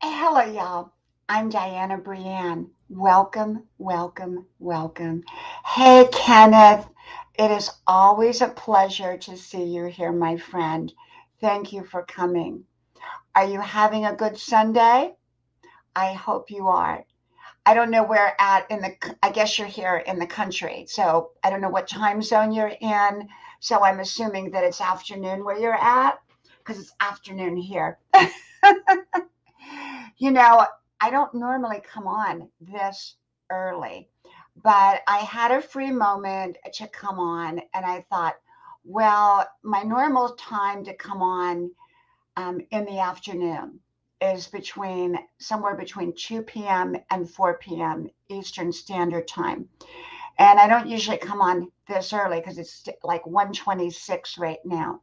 Hello, y'all. I'm Diana Brienne. Welcome, welcome, welcome. Hey, Kenneth. It is always a pleasure to see you here, my friend. Thank you for coming. Are you having a good Sunday? I hope you are. I don't know where at in I guess you're here in the country. So I don't know what time zone you're in. So I'm assuming that it's afternoon where you're at because it's afternoon here. You know, I don't normally come on this early, but I had a free moment to come on, and I thought, well, my normal time to come on in the afternoon is between somewhere between 2 p.m. and 4 p.m. Eastern Standard Time. And I don't usually come on this early because it's like 1:26 right now.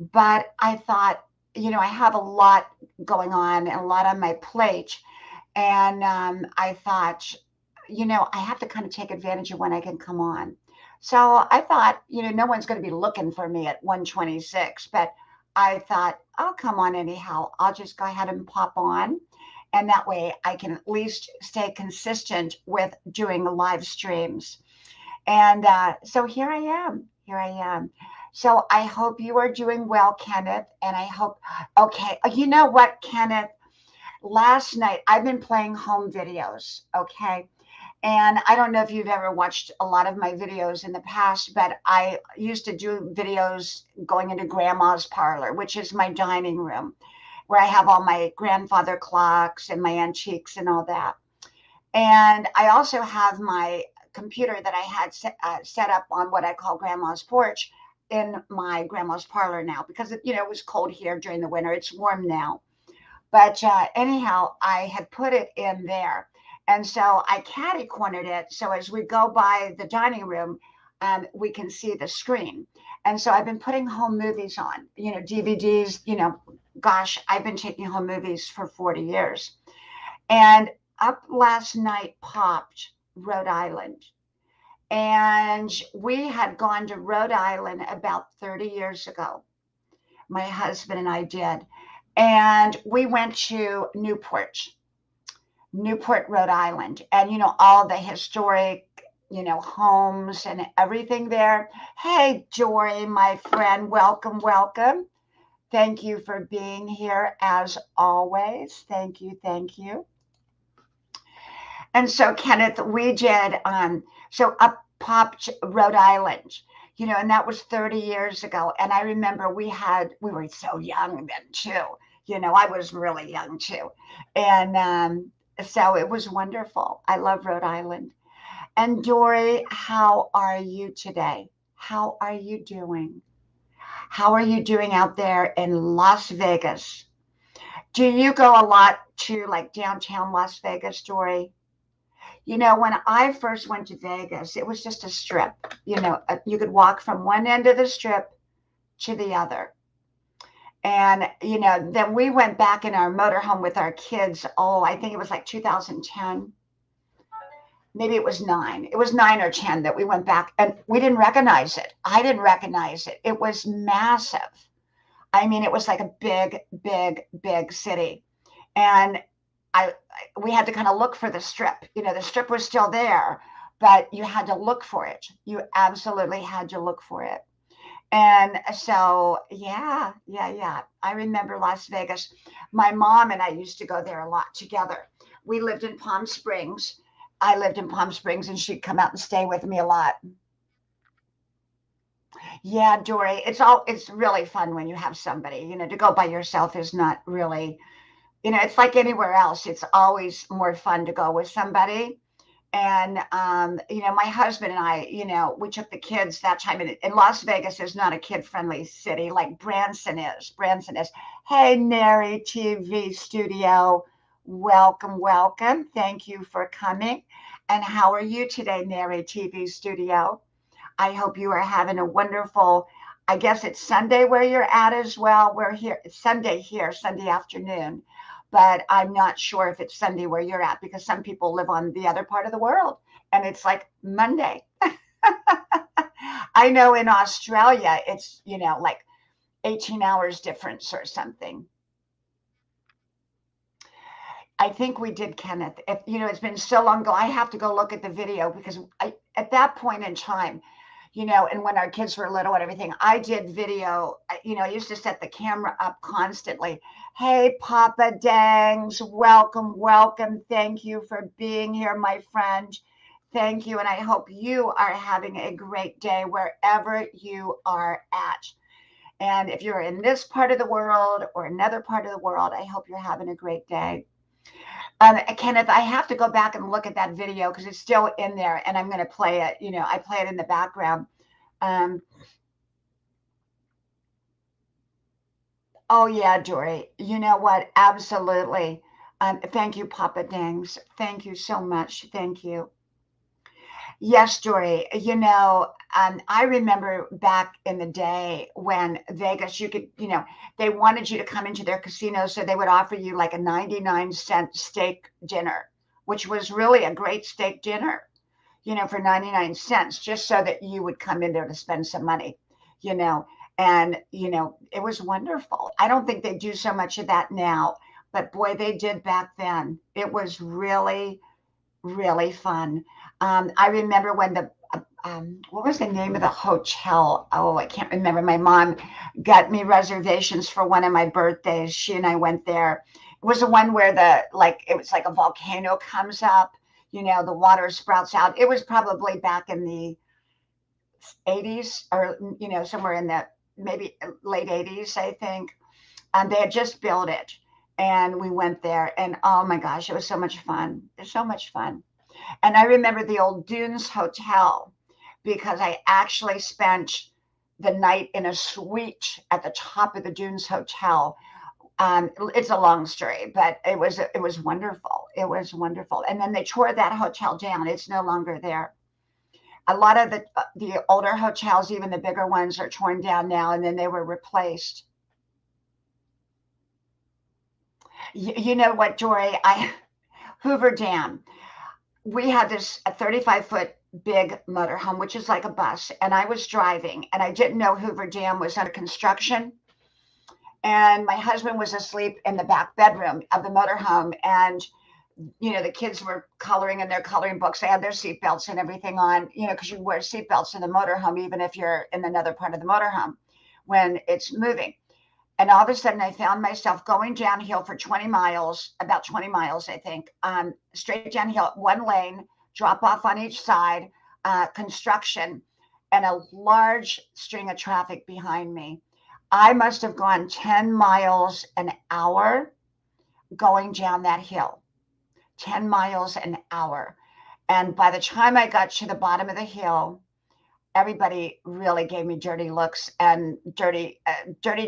But I thought, I have a lot going on and a lot on my plate. And I thought, I have to kind of take advantage of when I can come on. So I thought, no one's going to be looking for me at 1:26, but I thought, I'll come on anyhow. I'll just go ahead and pop on. And that way I can at least stay consistent with doing live streams. And so here I am. Here I am. So I hope you are doing well, Kenneth. And I hope, okay, you know what, Kenneth? Last night, I've been playing home videos, okay? And I don't know if you've ever watched a lot of my videos in the past, but I used to do videos going into grandma's parlor, which is my dining room, where I have all my grandfather clocks and my antiques and all that. And I also have my computer that I had set up on what I call grandma's porch in my grandma's parlor now because it was cold here during the winter. It's warm now. But anyhow, I had put it in there. And so I catty cornered it. So as we go by the dining room, we can see the screen. And so I've been putting home movies on, DVDs, gosh, I've been taking home movies for 40 years. And up last night popped Rhode Island. And we had gone to Rhode Island about 30 years ago. My husband and I did. And we went to Newport, Rhode Island, and all the historic, homes and everything there. Hey, Jory, my friend, welcome, welcome. Thank you for being here as always. Thank you, thank you. And so, Kenneth, we did, so up popped Rhode Island, and that was 30 years ago. And I remember we were so young then too. I was really young too. And so it was wonderful. I love Rhode Island. And Dory, how are you today? How are you doing? How are you doing out there in Las Vegas? Do you go a lot to like downtown Las Vegas, Dory? When I first went to Vegas, it was just a strip. You could walk from one end of the strip to the other. And, then we went back in our motorhome with our kids. Oh, I think it was like 2010. Maybe it was nine. It was 9 or 10 that we went back and we didn't recognize it. I didn't recognize it. It was massive. I mean, it was like a big, big, big city. And I we had to kind of look for the strip. The strip was still there, but you had to look for it. You absolutely had to look for it. And so, yeah, yeah, yeah. I remember Las Vegas. My mom and I used to go there a lot together. We lived in Palm Springs. I lived in Palm Springs and she'd come out and stay with me a lot. Yeah, Dory, it's really fun when you have somebody. To go by yourself is not really, it's like anywhere else. It's always more fun to go with somebody. And my husband and I, we took the kids that time. And Las Vegas is not a kid-friendly city like Branson is. Branson is. Hey, Nary TV Studio, welcome, welcome. Thank you for coming. And how are you today, Nary TV Studio? I hope you are having a wonderful. I guess it's Sunday where you're at as well. We're here. It's Sunday here, Sunday afternoon, but I'm not sure if it's Sunday where you're at because some people live on the other part of the world and it's like Monday. I know in Australia it's, like 18 hours difference or something. I think we did, Kenneth. If you know, it's been so long ago. I have to go look at the video because at that point in time, you know, and when our kids were little and everything, I did video. You know, I used to set the camera up constantly. Hey, Papa Dangs, welcome, welcome. Thank you for being here, my friend. Thank you. And I hope you are having a great day wherever you are at. And if you're in this part of the world or another part of the world, I hope you're having a great day. Kenneth, I have to go back and look at that video because it's still in there and I'm going to play it. You know, I play it in the background. Um, oh, yeah, Dory. You know what? Absolutely. Thank you, Papa Dings. Thank you so much. Thank you. Yes, Dory. You know, I remember back in the day when Vegas, you could, you know, they wanted you to come into their casino, so they would offer you like a 99-cent steak dinner, which was really a great steak dinner, you know, for 99 cents, just so that you would come in there to spend some money, you know. And, you know, it was wonderful. I don't think they do so much of that now, but boy, they did back then. It was really, really fun. I remember when what was the name of the hotel? Oh, I can't remember. My mom got me reservations for one of my birthdays. She and I went there. It was the one where it was like a volcano comes up, you know, the water sprouts out. It was probably back in the 80s or, you know, somewhere in the maybe late 80s, I think. And they had just built it. And we went there, and oh my gosh, it was so much fun. It was so much fun. And I remember the old Dunes Hotel because I actually spent the night in a suite at the top of the Dunes Hotel. It's a long story, but it was wonderful. It was wonderful. And then they tore that hotel down. It's no longer there. A lot of the older hotels, even the bigger ones, are torn down now, and then they were replaced. You know what, Jory? I Hoover Dam. We had this a 35-foot big motorhome, which is like a bus, and I was driving, and I didn't know Hoover Dam was under construction. And my husband was asleep in the back bedroom of the motorhome, and you know the kids were coloring in their coloring books. They had their seatbelts and everything on, you know, because you wear seatbelts in the motorhome, even if you're in another part of the motorhome when it's moving. And all of a sudden, I found myself going downhill for 20 miles, about 20 miles, I think, straight downhill, one lane, drop off on each side, construction, and a large string of traffic behind me. I must have gone 10 miles an hour going down that hill, 10 miles an hour. And by the time I got to the bottom of the hill, everybody really gave me dirty looks and dirty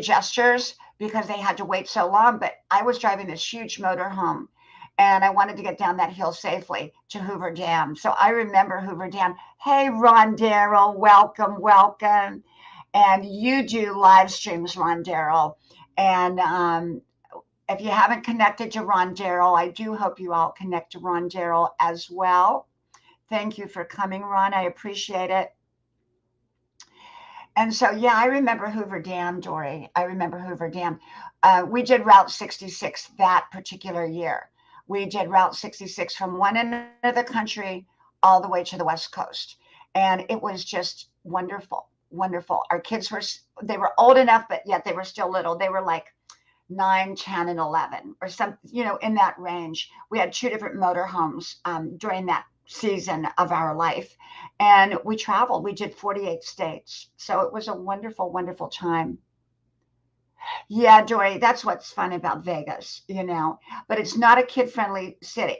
gestures because they had to wait so long. But I was driving this huge motorhome, and I wanted to get down that hill safely to Hoover Dam. So I remember Hoover Dam. Hey, Ron Darrell, welcome, welcome. And you do live streams, Ron Darrell. And if you haven't connected to Ron Darrell, I do hope you all connect to Ron Darrell as well. Thank you for coming, Ron. I appreciate it. And so, yeah, I remember Hoover Dam, Dory. I remember Hoover Dam. We did Route 66 that particular year. We did Route 66 from one end of the country all the way to the West Coast. And it was just wonderful, wonderful. Our kids they were old enough, but yet they were still little. They were like 9, 10, and 11 or some, you know, in that range. We had 2 different motorhomes during that season of our life, and we traveled. We did 48 states, so it was a wonderful, wonderful time. Yeah, Dory, that's what's fun about Vegas, you know, but it's not a kid-friendly city.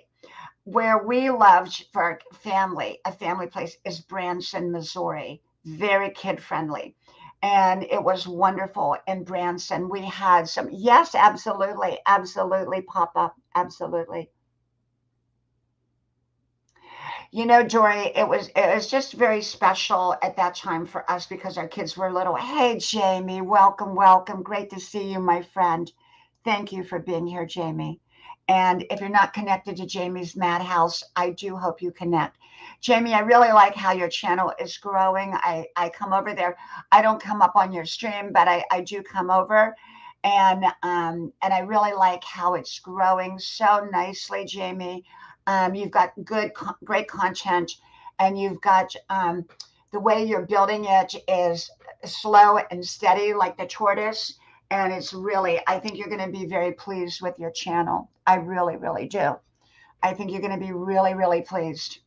Where we loved for our family, a family place, is Branson, Missouri. Very kid-friendly, and it was wonderful in Branson. We had some, yes, absolutely, absolutely, Papa, absolutely. You know, Jory, it was just very special at that time for us because our kids were little. Hey, Jamie, welcome, welcome. Great to see you, my friend. Thank you for being here, Jamie. And if you're not connected to Jamie's Madhouse, I do hope you connect. Jamie, I really like how your channel is growing. I come over there. I don't come up on your stream, but I do come over. And I really like how it's growing so nicely, Jamie. You've got great content, and you've got the way you're building it is slow and steady, like the tortoise. And it's really, I think you're going to be very pleased with your channel. I really, really do. I think you're going to be really, really pleased.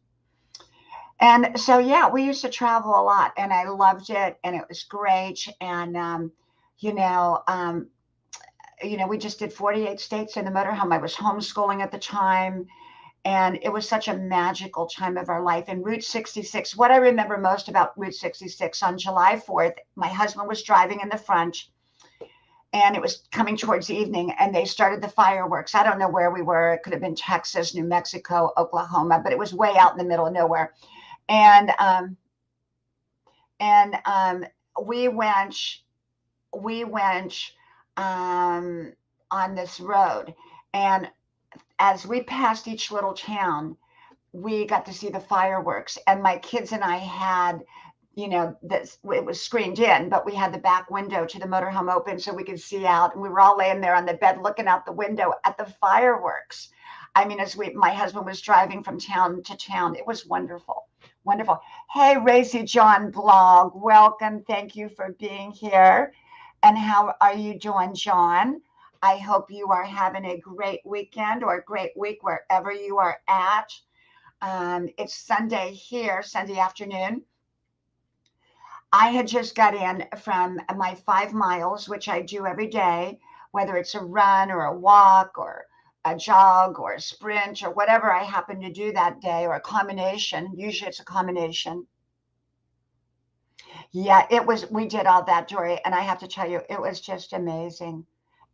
And so, yeah, we used to travel a lot, and I loved it, and it was great. And you know, um, we just did 48 states in the motorhome. I was homeschooling at the time, and it was such a magical time of our life. And Route 66, what I remember most about Route 66, on July 4th, my husband was driving in the front, and it was coming towards the evening, and they started the fireworks. I don't know where we were. It could have been Texas, New Mexico, Oklahoma, but it was way out in the middle of nowhere. And and we went we went on this road, and as we passed each little town, we got to see the fireworks. And my kids and I had, this, it was screened in, but we had the back window to the motorhome open so we could see out. And we were all laying there on the bed looking out the window at the fireworks. I mean, my husband was driving from town to town. It was wonderful. Wonderful. Hey, Racy John Blog, welcome. Thank you for being here. And how are you doing, John? I hope you are having a great weekend or a great week wherever you are at. It's Sunday here, Sunday afternoon. I had just got in from my 5 miles, which I do every day, whether it's a run or a walk or a jog or a sprint or whatever I happen to do that day, or a combination. Usually it's a combination. Yeah, we did all that, Dory. And I have to tell you, it was just amazing.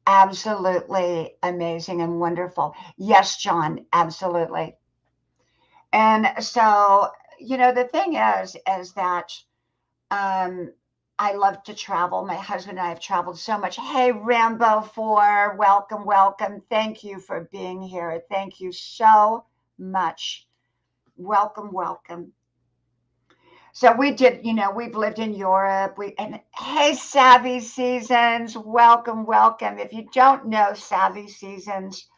Absolutely amazing and wonderful. Yes, John, absolutely. And so, the thing is that um, I love to travel. My husband and I have traveled so much. Hey, Rambo 4, welcome, welcome. Thank you for being here. Thank you so much. Welcome, welcome. So we did, we've lived in Europe. And hey, Savvy Seasons, welcome, welcome. If you don't know Savvy Seasons,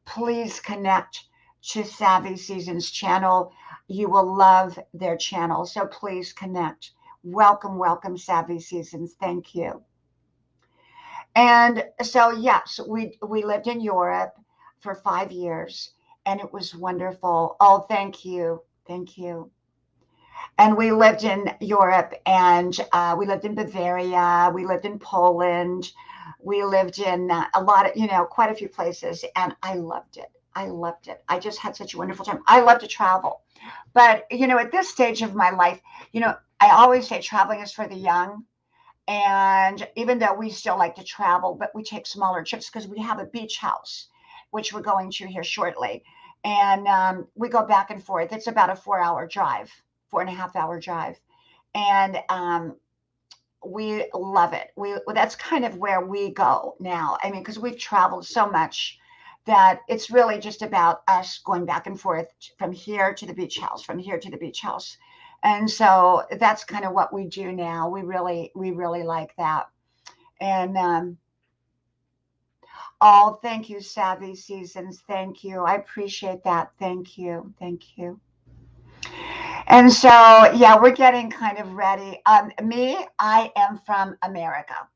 please connect to Savvy Seasons channel. You will love their channel. So please connect. Welcome, welcome, Savvy Seasons. Thank you. And so, yes, we lived in Europe for 5 years, and it was wonderful. Oh, thank you. Thank you. And we lived in Europe, and we lived in Bavaria. We lived in Poland. We lived in a lot of, quite a few places, and I loved it. I loved it. I just had such a wonderful time. I love to travel. But, at this stage of my life, I always say traveling is for the young. And even though we still like to travel, but we take smaller trips because we have a beach house, which we're going to here shortly. And we go back and forth. It's about a 4-hour drive, 4.5-hour drive. And we love it. That's kind of where we go now. I mean, because we've traveled so much that it's really just about us going back and forth from here to the beach house, from here to the beach house. And so that's kind of what we do now. We really like that. And oh, thank you, Savvy Seasons. Thank you. I appreciate that. Thank you. Thank you. And so, yeah, we're getting kind of ready. I am from America,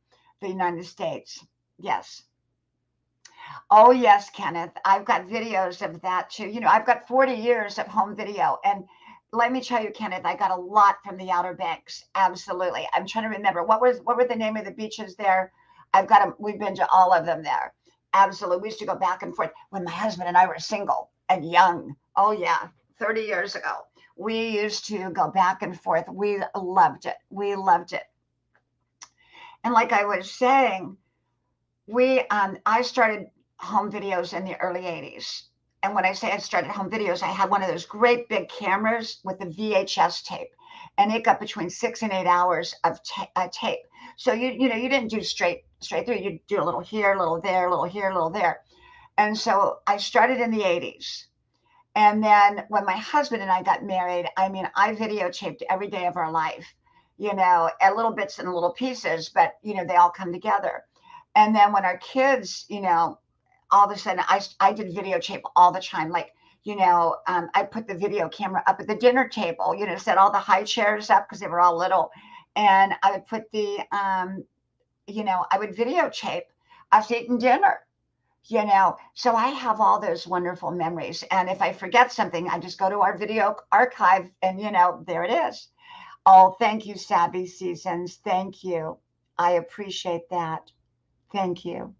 the United States. Yes. Oh, yes, Kenneth. I've got videos of that too. I've got 40 years of home video. And let me tell you, Kenneth, I got a lot from the Outer Banks. Absolutely. I'm trying to remember what were the name of the beaches there. I've got them. We've been to all of them there. Absolutely. We used to go back and forth when my husband and I were single and young. Oh, yeah. 30 years ago. We used to go back and forth. We loved it. We loved it. And like I was saying, I started home videos in the early 80s. And when I say I started home videos, I had one of those great big cameras with the VHS tape, and it got between 6 and 8 hours of tape. So you didn't do straight through. You do a little here, a little there, a little here, a little there. And so I started in the 80s. And then when my husband and I got married, I mean, I videotaped every day of our life, at little bits and little pieces, but they all come together. And then when our kids, all of a sudden I did videotape all the time. Like, I put the video camera up at the dinner table, set all the high chairs up because they were all little. And I would put I would videotape us eating dinner, so I have all those wonderful memories. And if I forget something, I just go to our video archive and, there it is. Oh, thank you, Savvy Seasons. Thank you. I appreciate that. Thank you.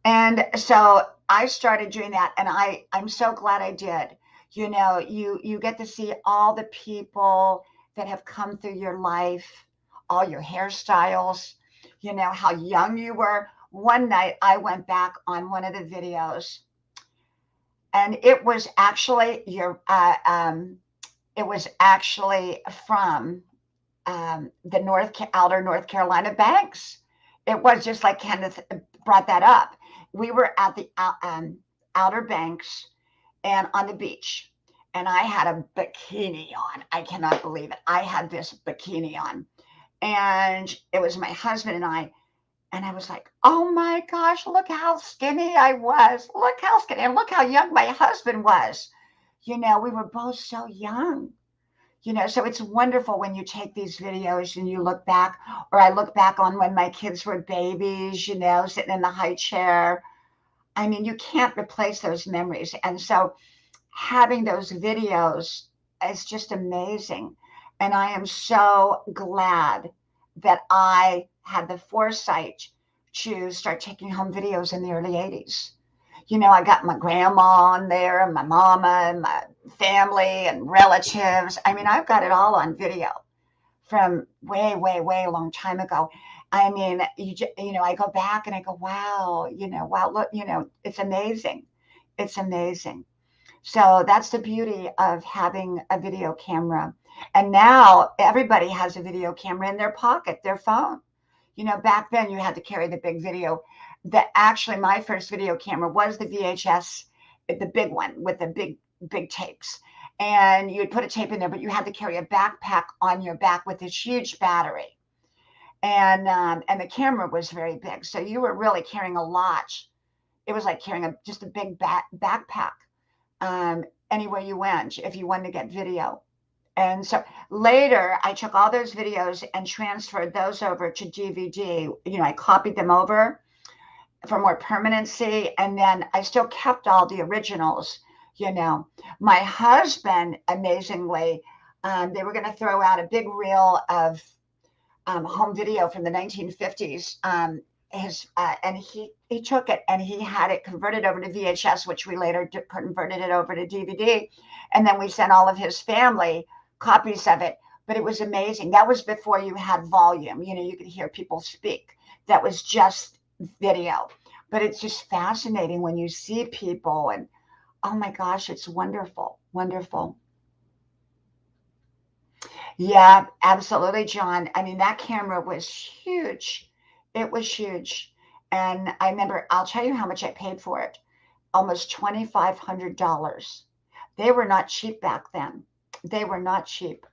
And so I started doing that, and I'm so glad I did. You get to see all the people that have come through your life, all your hairstyles, how young you were. One night I went back on one of the videos, and it was actually from the outer North Carolina banks. It was just like Kenneth brought that up. We were at the Outer Banks and on the beach, and I had a bikini on. I cannot believe it. I had this bikini on, and it was my husband and I was like, oh my gosh, look how skinny I was. Look how skinny, and look how young my husband was. We were both so young. So it's wonderful when you take these videos and you look back, or I look back on when my kids were babies, sitting in the high chair. I mean, you can't replace those memories. And so having those videos is just amazing. And I am so glad that I had the foresight to start taking home videos in the early 80s. I got my grandma on there and my mama and my family and relatives. I mean, I've got it all on video from way, way, way a long time ago. I mean, I go back and I go, wow, wow, look, it's amazing. It's amazing. So that's the beauty of having a video camera. And now everybody has a video camera in their pocket, their phone. Back then you had to carry the big video. Actually, my first video camera was the VHS, the big one with the big tapes. And you would put a tape in there, but you had to carry a backpack on your back with this huge battery. And the camera was very big. So you were really carrying a lot. It was like carrying just a big backpack anywhere you went if you wanted to get video. And so later I took all those videos and transferred those over to DVD. I copied them over for more permanency. And then I still kept all the originals. My husband, amazingly, they were going to throw out a big reel of home video from the 1950s. And he took it and he had it converted over to VHS, which we later converted it over to DVD. And then we sent all of his family copies of it. But it was amazing. That was before you had volume. You could hear people speak. That was just video. But it's just fascinating when you see people, and oh my gosh, it's wonderful. Wonderful. Yeah, absolutely, John. I mean, that camera was huge. It was huge. And I remember, I'll tell you how much I paid for it. Almost $2,500. They were not cheap back then. They were not cheap.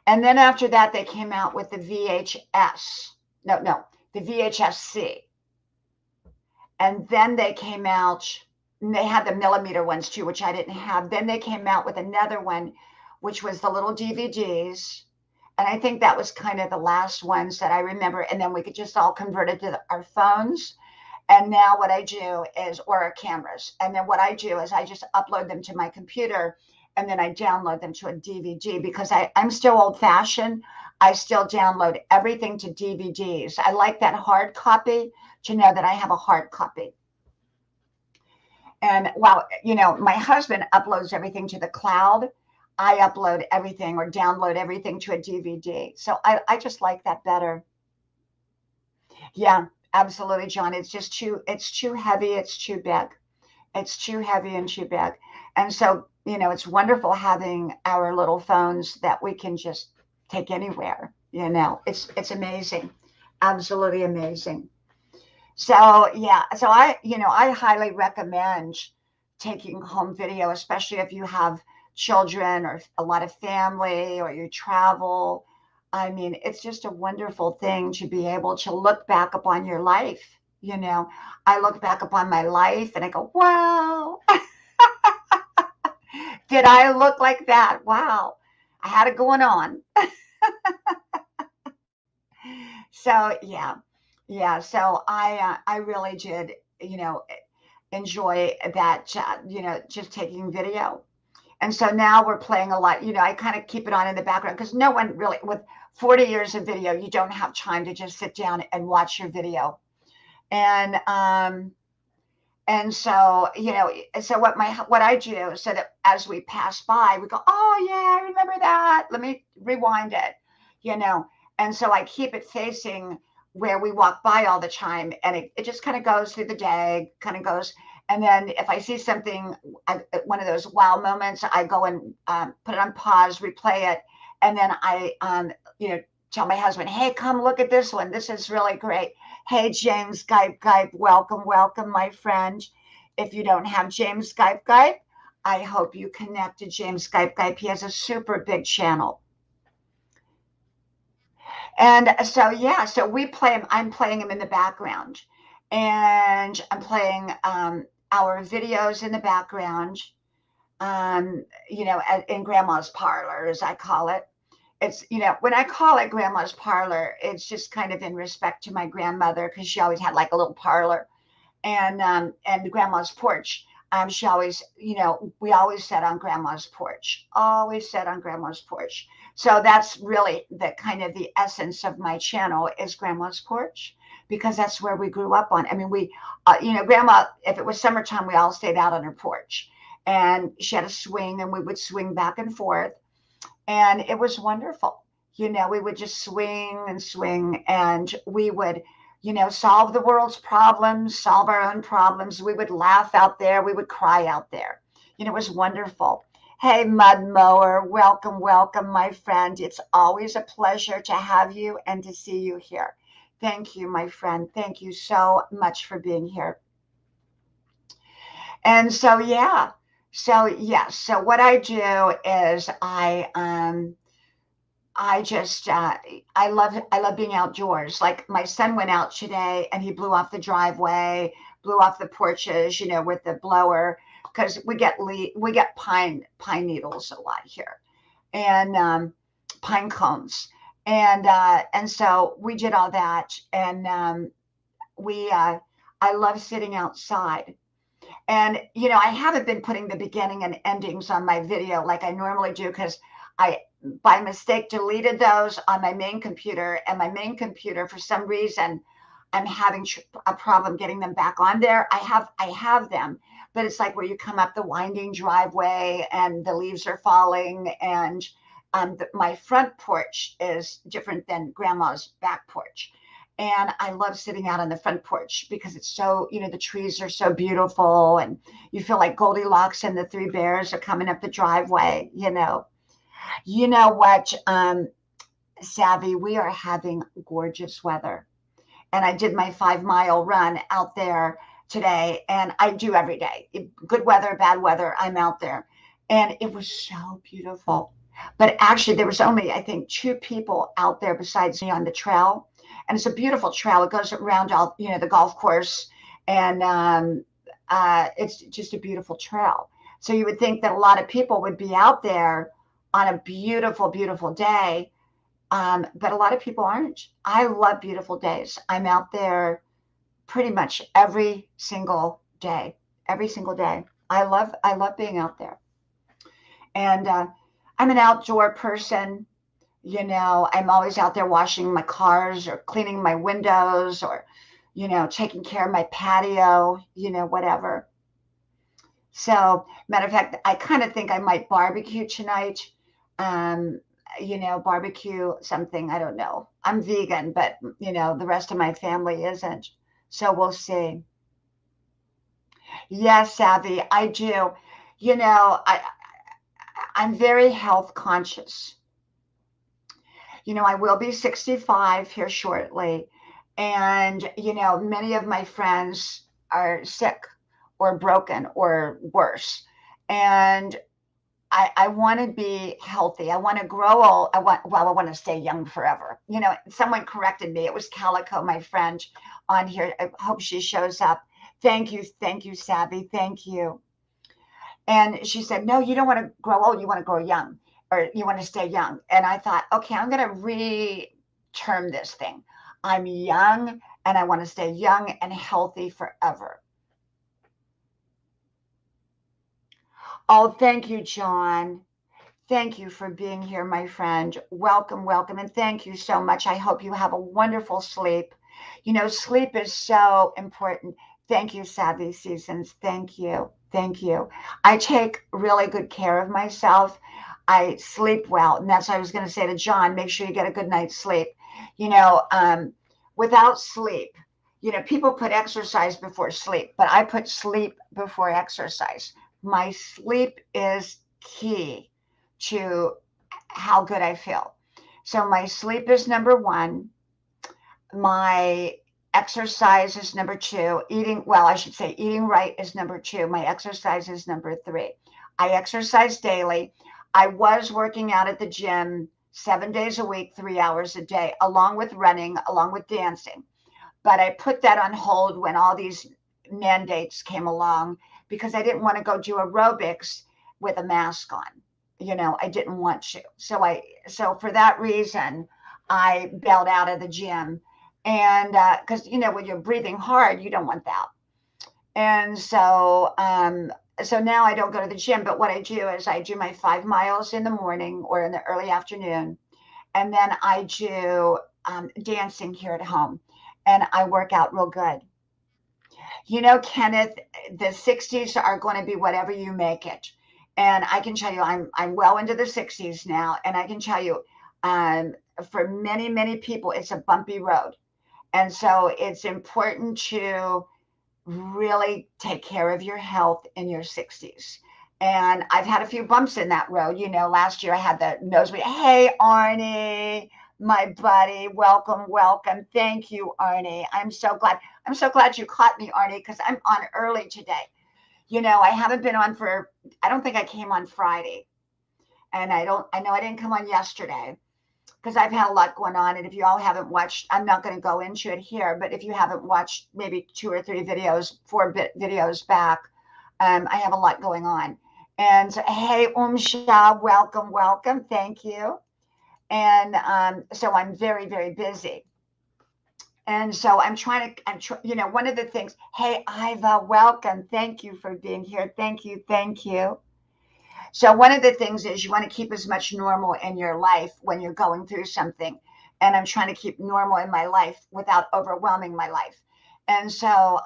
And then after that, they came out with the VHS. No, the VHS-C. And then they came out, and they had the millimeter ones too, which I didn't have. Then they came out with another one, which was the little DVDs. And I think that was kind of the last ones that I remember. And then we could just all convert it to our phones. And now what I do is, or our cameras. And then what I do is I just upload them to my computer, and then I download them to a DVD because I'm still old fashioned. I still download everything to DVDs. I like that hard copy, to know that I have a hard copy. And while, my husband uploads everything to the cloud, I upload everything or download everything to a DVD. So I just like that better. Yeah, absolutely, John. It's too heavy. It's too big. It's too heavy and too big. And so, it's wonderful having our little phones that we can just take anywhere. It's amazing. Absolutely amazing. So, yeah. So I highly recommend taking home video, especially if you have children or a lot of family or you travel. I mean, it's just a wonderful thing to be able to look back upon your life. You know, I look back upon my life and I go, wow, did I look like that? Wow, I had it going on. So yeah, yeah. So I really did, enjoy that, just taking video. And so now we're playing a lot. I kind of keep it on in the background because no one really, with 40 years of video, you don't have time to just sit down and watch your video. And so so what I do, so that as we pass by, we go, oh yeah, I remember that. Let me rewind it, you know. And so I keep it facing where we walk by all the time, and it just kind of goes through the day, kind of goes. And then if I see something, one of those wow moments, I go and put it on pause, replay it, and then I, tell my husband, hey, come look at this one. This is really great. Hey, James Gype, welcome, welcome, my friend. If you don't have James Gype, I hope you connect to James Gype. He has a super big channel. And so, yeah, so we play him. I'm playing him in the background. And I'm playing our videos in the background, in Grandma's Parlor, as I call it. It's, when I call it Grandma's Parlor, it's just kind of in respect to my grandmother because she always had like a little parlor, and Grandma's porch. She always, we always sat on Grandma's porch, always sat on Grandma's porch. So that's really the kind of the essence of my channel is Grandma's porch, because that's where we grew up on. I mean, Grandma, if it was summertime, we all stayed out on her porch, and she had a swing, and we would swing back and forth, and it was wonderful. We would just swing and swing, and we would, solve the world's problems, solve our own problems. We would laugh out there. We would cry out there. It was wonderful. Hey, Mud Mower, welcome, welcome, my friend. It's always a pleasure to have you and to see you here. Thank you, my friend. Thank you so much for being here. And so, yeah. So, yes. So what I do is I love being outdoors. Like my son went out today and he blew off the driveway, blew off the porches, with the blower, because we get pine needles a lot here, and pine cones, and so we did all that, and we I love sitting outside. And, I haven't been putting the beginning and endings on my video like I normally do, because I, by mistake, deleted those on my main computer. And my main computer, for some reason, I'm having a problem getting them back on there. I have them, but it's like where you come up the winding driveway and the leaves are falling. And my front porch is different than Grandma's back porch. And I love sitting out on the front porch because it's so, the trees are so beautiful, and you feel like Goldilocks and the three bears are coming up the driveway. You know what, Savvy, we are having gorgeous weather. And I did my 5 mile run out there today, and I do every day. Good weather, bad weather, I'm out there. And it was so beautiful. But actually, there was only, I think, 2 people out there besides me on the trail. And it's a beautiful trail. It goes around all, the golf course. And it's just a beautiful trail. So you would think that a lot of people would be out there on a beautiful, beautiful day. But a lot of people aren't. I love beautiful days. I'm out there pretty much every single day. Every single day. I love being out there. And I'm an outdoor person. I'm always out there washing my cars or cleaning my windows, or, taking care of my patio, whatever. So, matter of fact, I kind of think I might barbecue tonight. Um, barbecue something. I don't know. I'm vegan, but, the rest of my family isn't. So we'll see. Yes, Savvy, I do. I'm very health conscious. I will be 65 here shortly. And, many of my friends are sick or broken or worse. And I want to be healthy. I want to grow old. I want to stay young forever. Someone corrected me. It was Calico, my friend on here. I hope she shows up. Thank you. Thank you, Savvy. Thank you. And she said, no, you don't want to grow old. You want to grow young, or you want to stay young. And I thought, okay, I'm going to re-term this thing. I'm young and I want to stay young and healthy forever. Oh, thank you, John. Thank you for being here, my friend. Welcome, welcome, and thank you so much. I hope you have a wonderful sleep. Sleep is so important. Thank you, Savvy Seasons. Thank you. Thank you. I take really good care of myself. I sleep well. And that's what I was going to say to John. Make sure you get a good night's sleep. You know, um, Without sleep, people put exercise before sleep, but I put sleep before exercise. My sleep is key to how good I feel. So my sleep is number one. My exercise is number two. I should say eating right is number two. My exercise is number three. I exercise daily. I was working out at the gym 7 days a week, 3 hours a day, along with running, along with dancing. But I put that on hold when all these mandates came along because I didn't want to go do aerobics with a mask on. I didn't want to. So for that reason, I bailed out of the gym. And because, when you're breathing hard, you don't want that. And so now I don't go to the gym, but what I do is I do my 5 miles in the morning or in the early afternoon. And then I do dancing here at home and I work out real good. Kenneth, the 60s are going to be whatever you make it. And I can tell you, I'm well into the 60s now, and I can tell you, um, for many, many people, it's a bumpy road. And so it's important to really take care of your health in your 60s. And I've had a few bumps in that road. Last year I had the nosebleed. Hey, Arnie, my buddy, welcome, welcome. Thank you, Arnie. I'm so glad. I'm so glad you caught me, Arnie, because I'm on early today. I haven't been on I don't think I came on Friday. And I know I didn't come on yesterday because I've had a lot going on. And if you all haven't watched, I'm not going to go into it here, but if you haven't watched maybe 2 or 3 videos, 4 videos back, I have a lot going on. And hey, Umsha, welcome, welcome. Thank you. And so I'm very, very busy. And so one of the things, hey, Iva, welcome. Thank you for being here. Thank you. Thank you. So one of the things is you want to keep as much normal in your life when you're going through something. And I'm trying to keep normal in my life without overwhelming my life. And so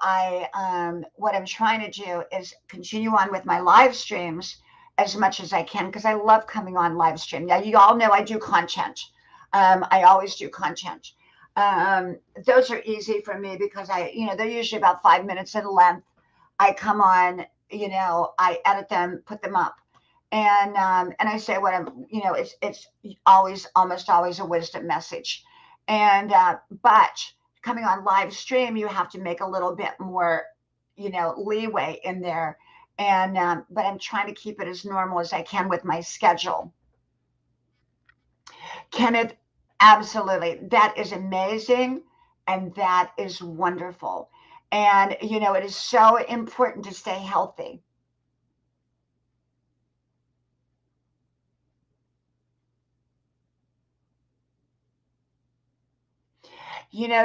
what I'm trying to do is continue on with my live streams as much as I can because I love coming on live stream. Now, you all know I do content. I always do content. Those are easy for me because they're usually about 5 minutes in length. I come on, I edit them, put them up, and I say what it's almost always a wisdom message, and but coming on live stream, you have to make a little bit more, leeway in there, and but I'm trying to keep it as normal as I can with my schedule. Kenneth, absolutely. That is amazing. And that is wonderful. And, it is so important to stay healthy.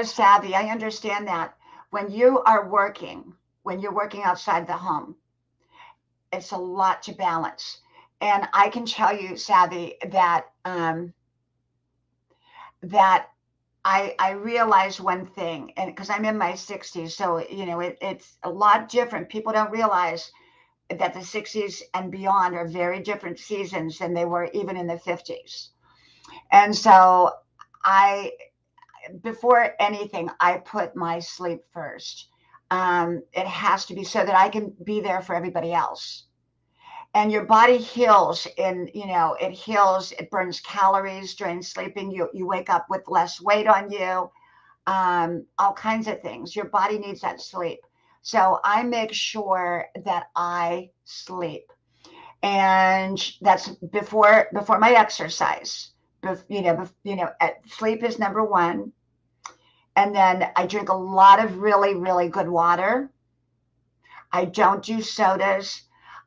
Savvy, I understand that when you're working outside the home, it's a lot to balance. And I can tell you, Savvy, that I realize one thing, and because I'm in my 60s, so it's a lot different. People don't realize that the 60s and beyond are very different seasons than they were even in the 50s. And so I before anything, I put my sleep first. It has to be so that I can be there for everybody else. And your body heals it heals, it burns calories during sleeping. You wake up with less weight on you, all kinds of things. Your body needs that sleep. So I make sure that I sleep. And that's before my exercise. Sleep is number one. And then I drink a lot of really, really good water. I don't do sodas.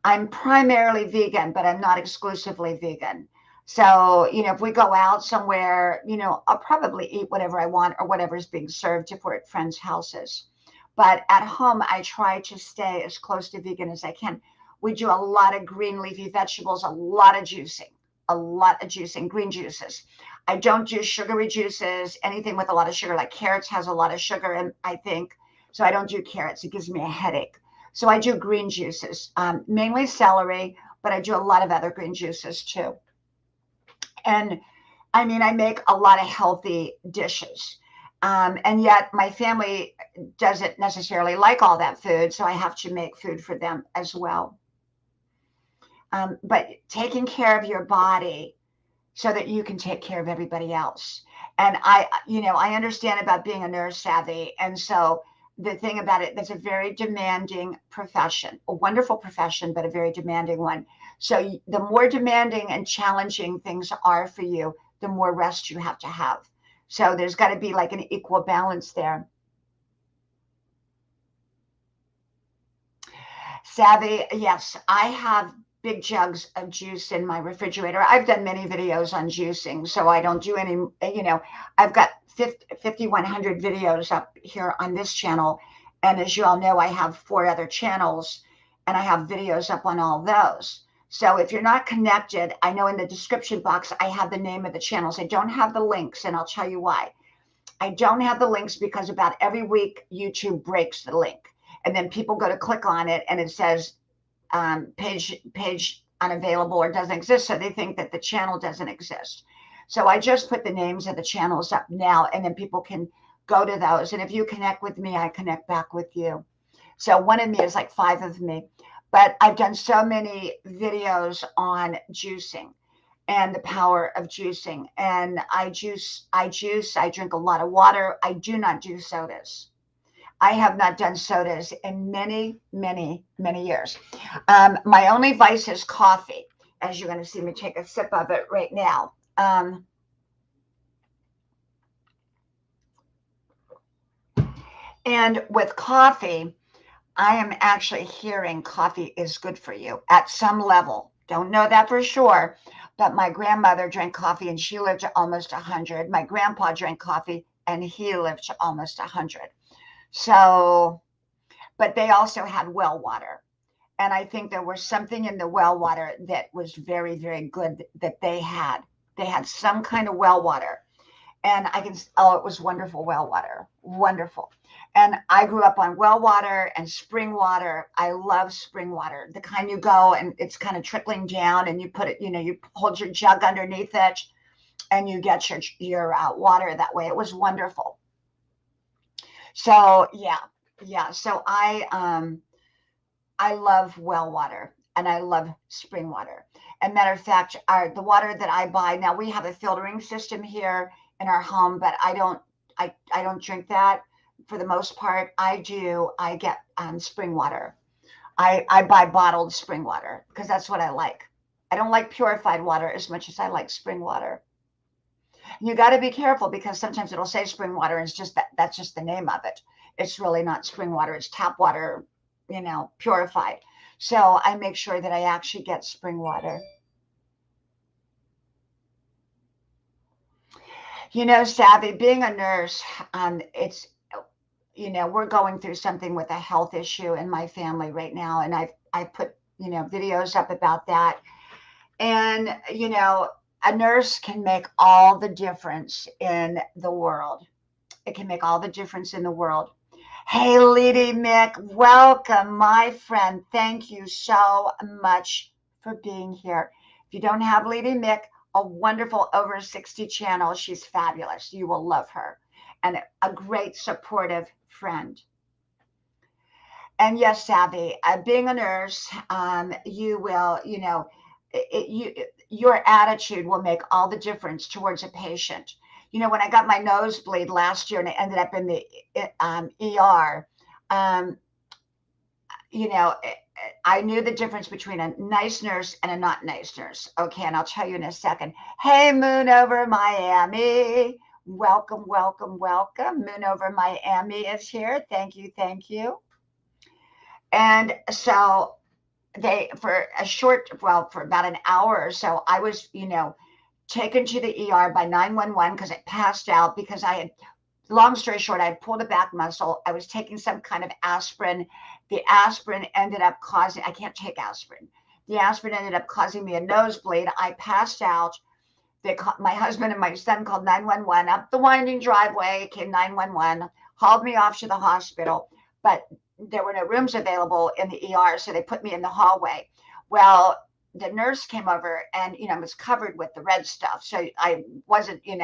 I'm primarily vegan, but I'm not exclusively vegan. So, if we go out somewhere, I'll probably eat whatever I want or whatever's being served if we're at friends' houses. But at home, I try to stay as close to vegan as I can. We do a lot of green leafy vegetables, a lot of juicing, green juices. I don't do sugary juices, anything with a lot of sugar, like carrots has a lot of sugar in, I think. So I don't do carrots. It gives me a headache. So I do green juices, mainly celery, but I do a lot of other green juices too. And I mean, I make a lot of healthy dishes. And yet my family doesn't necessarily like all that food, so I have to make food for them as well. But taking care of your body so that you can take care of everybody else. And I understand about being a nurse, Savvy. And so the thing about it, that's a very demanding profession, a wonderful profession, but a very demanding one. So the more demanding and challenging things are for you, the more rest you have to have. So there's got to be like an equal balance there. Savvy, yes, I have big jugs of juice in my refrigerator. I've done many videos on juicing, so I don't do any, I've got 5,100 videos up here on this channel. And as you all know, I have 4 other channels and I have videos up on all those. So if you're not connected, I know in the description box, I have the name of the channels. I don't have the links, and I'll tell you why. I don't have the links because about every week, YouTube breaks the link. And then people go to click on it and it says page unavailable or doesn't exist. So they think that the channel doesn't exist. So I just put the names of the channels up now, and then people can go to those. And if you connect with me, I connect back with you. So one of me is like 5 of me. But I've done so many videos on juicing and the power of juicing. And I drink a lot of water. I do not do sodas. I have not done sodas in many, many, many years. My only vice is coffee, as you're going to see me take a sip of it right now. And with coffee, I am actually hearing coffee is good for you at some level. Don't know that for sure, but my grandmother drank coffee and she lived to almost 100. My grandpa drank coffee and he lived to almost 100. So, but they also had well water. And I think there was something in the well water that was very, very good that they had. They had some kind of well water. And it was wonderful well water, wonderful. And I grew up on well water and spring water. I love spring water, the kind you go and it's kind of trickling down and you put it, you hold your jug underneath it and you get your water that way. It was wonderful. So yeah. So I love well water and I love spring water. And matter of fact, the water that I buy now, we have a filtering system here in our home, but I don't drink that for the most part. I get spring water. I buy bottled spring water because that's what I like. I don't like purified water as much as I like spring water. And you got to be careful because sometimes it'll say spring water and it's just that's just the name of it. It's really not spring water. It's tap water, purified. So I make sure that I actually get spring water. Savvy, being a nurse, we're going through something with a health issue in my family right now. And I've put, videos up about that. And, a nurse can make all the difference in the world. It can make all the difference in the world. Hey, Lady Mick, welcome, my friend. Thank you so much for being here. If you don't have Lady Mick, a wonderful over 60 channel, she's fabulous. You will love her and a great supportive friend. And yes, Savvy, being a nurse, you will, your attitude will make all the difference towards a patient. When I got my nosebleed last year and I ended up in the ER, I knew the difference between a nice nurse and a not nice nurse. Okay, and I'll tell you in a second. Hey, Moon over Miami. Welcome, welcome, welcome. Moon over Miami is here. Thank you, thank you. And so they, for a short, well, for about an hour or so, I was, taken to the ER by 911 because I passed out because I had, long story short, I had pulled a back muscle. I was taking some kind of aspirin. The aspirin ended up causing, I can't take aspirin. The aspirin ended up causing me a nosebleed. I passed out. My husband and my son called 911 up the winding driveway, came 911, hauled me off to the hospital, but there were no rooms available in the ER, so they put me in the hallway. Well, the nurse came over and, was covered with the red stuff. So I wasn't, you're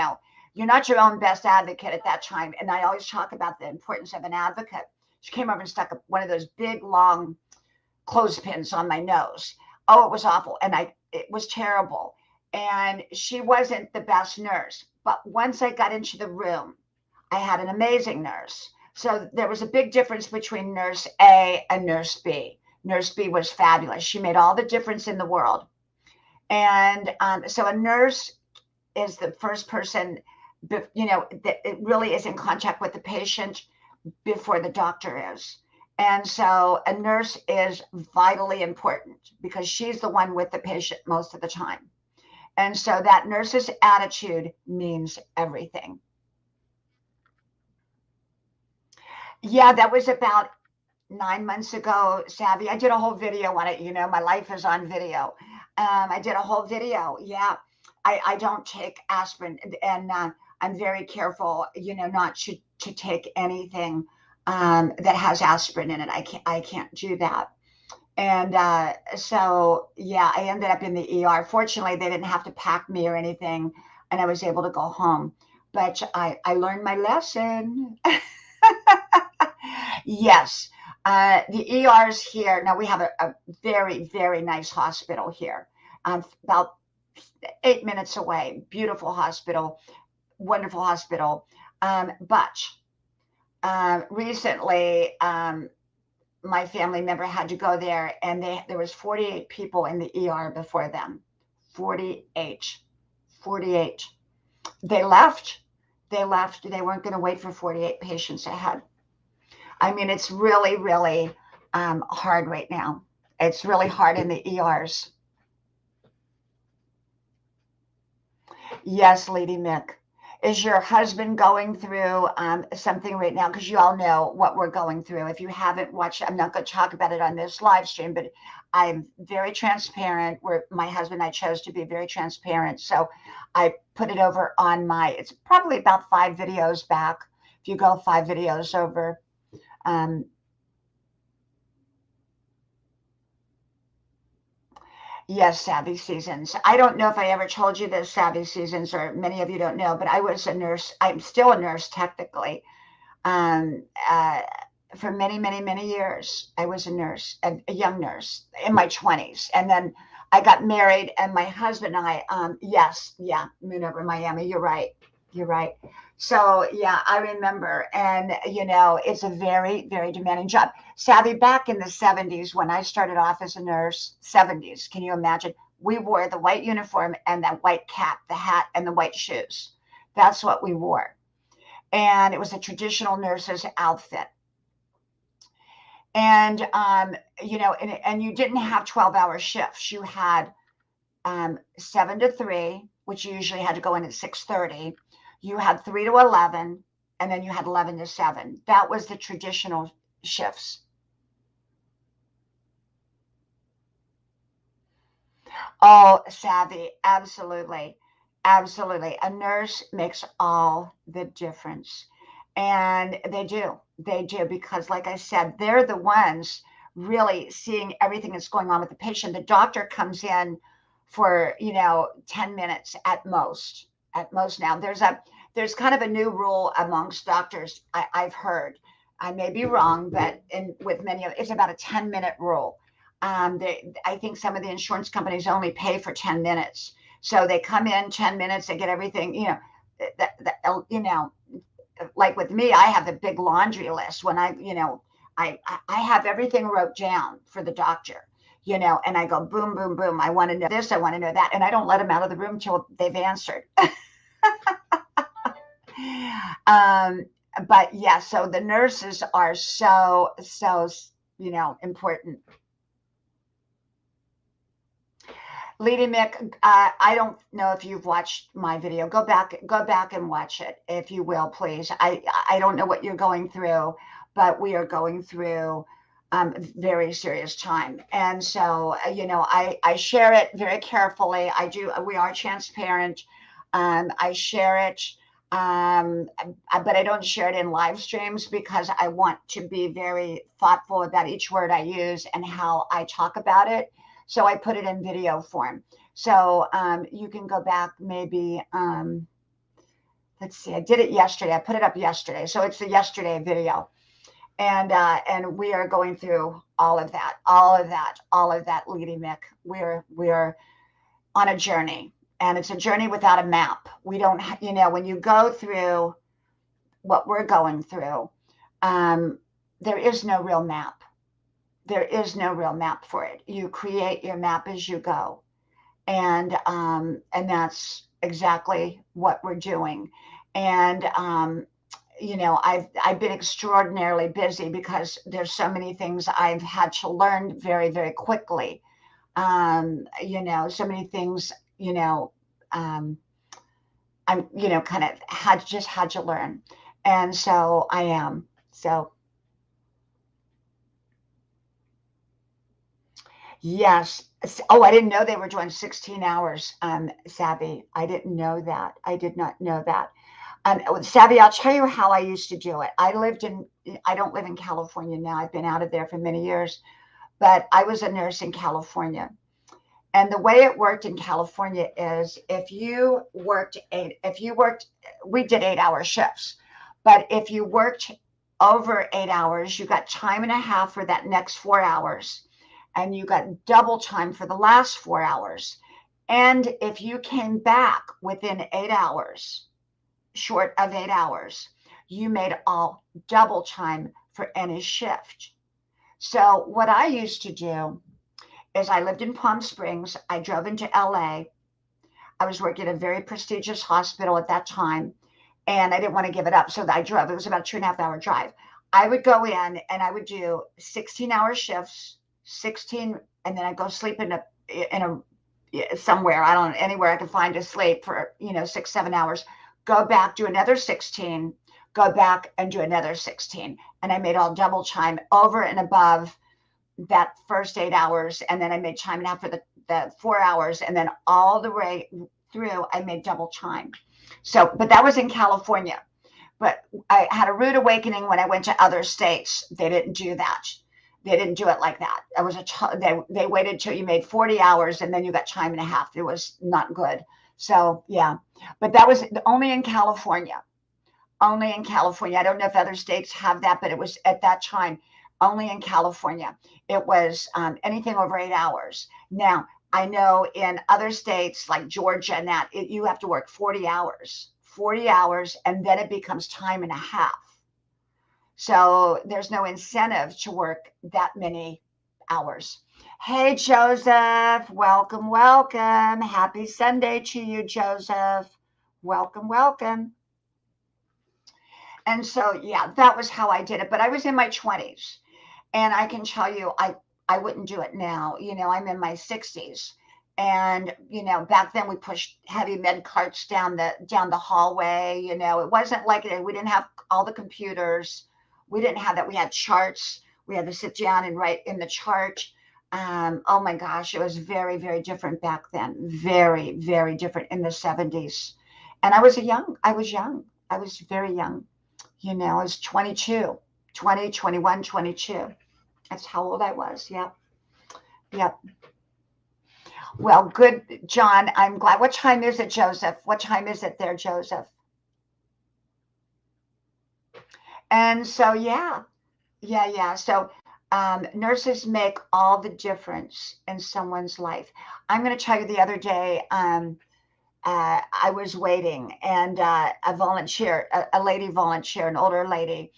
not your own best advocate at that time. And I always talk about the importance of an advocate. She came over and stuck one of those big, long clothespins on my nose. Oh, it was awful. And it was terrible. And she wasn't the best nurse. But once I got into the room, I had an amazing nurse. So there was a big difference between nurse A and nurse B. Nurse B was fabulous. She made all the difference in the world. And so a nurse is the first person, that it really is in contact with the patient before the doctor is. And so a nurse is vitally important because she's the one with the patient most of the time. And so that nurse's attitude means everything. Yeah, that was about 9 months ago, Savvy. I did a whole video on it. My life is on video. I did a whole video. Yeah, I don't take aspirin, and I'm very careful, not to take anything that has aspirin in it. I can't do that. And so, yeah, I ended up in the ER. Fortunately, they didn't have to pack me or anything, and I was able to go home. But I learned my lesson. Yes. The ERs here, now we have a very, very nice hospital here, about 8 minutes away. Beautiful hospital, wonderful hospital. But recently, my family member had to go there, and there was 48 people in the ER before them. 48. 48. They left. They left. They weren't going to wait for 48 patients ahead. I mean, it's really, really hard right now. It's really hard in the ERs. Yes, Lady Mick. Is your husband going through something right now? Because you all know what we're going through. If you haven't watched, I'm not going to talk about it on this live stream, but I'm very transparent. My husband and I chose to be very transparent. So I put it over on it's probably about 5 videos back. If you go 5 videos over. Yes, Savvy Seasons. I don't know if I ever told you this, Savvy Seasons, or many of you don't know, but I was a nurse. I'm still a nurse technically. Um, uh, for many, many, many years, I was a nurse, a young nurse in my 20s. And then I got married, and my husband and I, yes, yeah, Moon over Miami. You're right. You're right. So, yeah, I remember. And, it's a very, very demanding job. Savvy, back in the 70s, when I started off as a nurse, 70s, can you imagine? We wore the white uniform and that white cap, the hat, and the white shoes. That's what we wore. And it was a traditional nurse's outfit. And, and you didn't have 12-hour shifts. You had 7 to 3, which you usually had to go in at 6:30. You had 3 to 11, and then you had 11 to 7. That was the traditional shifts. Oh, Savvy, absolutely. Absolutely. A nurse makes all the difference. And they do. They do, because like I said, they're the ones really seeing everything that's going on with the patient. The doctor comes in for, 10 minutes at most. At most now. There's kind of a new rule amongst doctors, I've heard. I may be wrong, but with many of it's about a 10-minute rule. I think some of the insurance companies only pay for 10 minutes. So they come in 10 minutes, they get everything, like with me, I have a big laundry list when I have everything wrote down for the doctor, and I go boom, boom, boom. I want to know this. I want to know that. And I don't let them out of the room till they've answered. um, but yeah, so the nurses are so important. Lady Mick, I don't know if you've watched my video. Go back and watch it, if you will, please. I don't know what you're going through, but we are going through very serious time, and so I share it very carefully. I do. We are transparent. I share it, but I don't share it in live streams because I want to be very thoughtful about each word I use and how I talk about it. So I put it in video form. So you can go back maybe, let's see, I did it yesterday. I put it up yesterday. So it's the yesterday video. And we are going through all of that, Lady Mick. We're on a journey, and it's a journey without a map. We don't, when you go through what we're going through, there is no real map. There is no real map for it. You create your map as you go, and that's exactly what we're doing. And I've been extraordinarily busy because there's so many things I've had to learn very, very quickly. So many things, I'm kind of had to learn, and so I am so. Yes. Oh, I didn't know they were doing 16 hours, Savvy. I didn't know that. I did not know that. Savvy, I'll tell you how I used to do it. I don't live in California now. I've been out of there for many years, but I was a nurse in California. And the way it worked in California is we did 8-hour shifts, but if you worked over 8 hours, you got time and a half for that next 4 hours, and you got double time for the last 4 hours. And if you came back within 8 hours, short of 8 hours, you made all double time for any shift. So what I used to do is I lived in Palm Springs. I drove into LA. I was working at a very prestigious hospital at that time, and I didn't want to give it up. So I drove. It was about a 2.5-hour drive. I would go in and I would do 16-hour shifts, 16, and then I'd go sleep in a somewhere, I don't know, anywhere I could find to sleep for 6-7 hours, go back, do another 16, go back and do another 16, and I made all double time over and above that first 8 hours, and then I made time and a half for the 4 hours, and then all the way through I made double time. So, but that was in California. But I had a rude awakening when I went to other states. They didn't do that. They didn't do it like that. It was they waited till you made 40 hours and then you got time and a half. It was not good. So yeah, but that was only in California. Only in California. I don't know if other states have that, but it was at that time only in California. It was anything over 8 hours. Now I know in other states like Georgia and that you have to work 40 hours, and then it becomes time and a half. So there's no incentive to work that many hours. Hey, Joseph, welcome, welcome. Happy Sunday to you, Joseph. Welcome, welcome. And so, yeah, that was how I did it. But I was in my 20s. And I can tell you, I wouldn't do it now. I'm in my 60s. And, back then we pushed heavy med carts down the hallway. It wasn't like we didn't have all the computers. We didn't have that. We had charts. We had to sit down and write in the chart. Oh my gosh, it was very, very different back then. Very, very different in the 70s. And I was young. I was very young. I was 22, 20, 21, 22. That's how old I was. Yep. Yep. Well, good, John. I'm glad. What time is it, Joseph? What time is it there, Joseph? And so, yeah. So nurses make all the difference in someone's life. I'm going to tell you the other day, I was waiting and a lady volunteer, an older lady,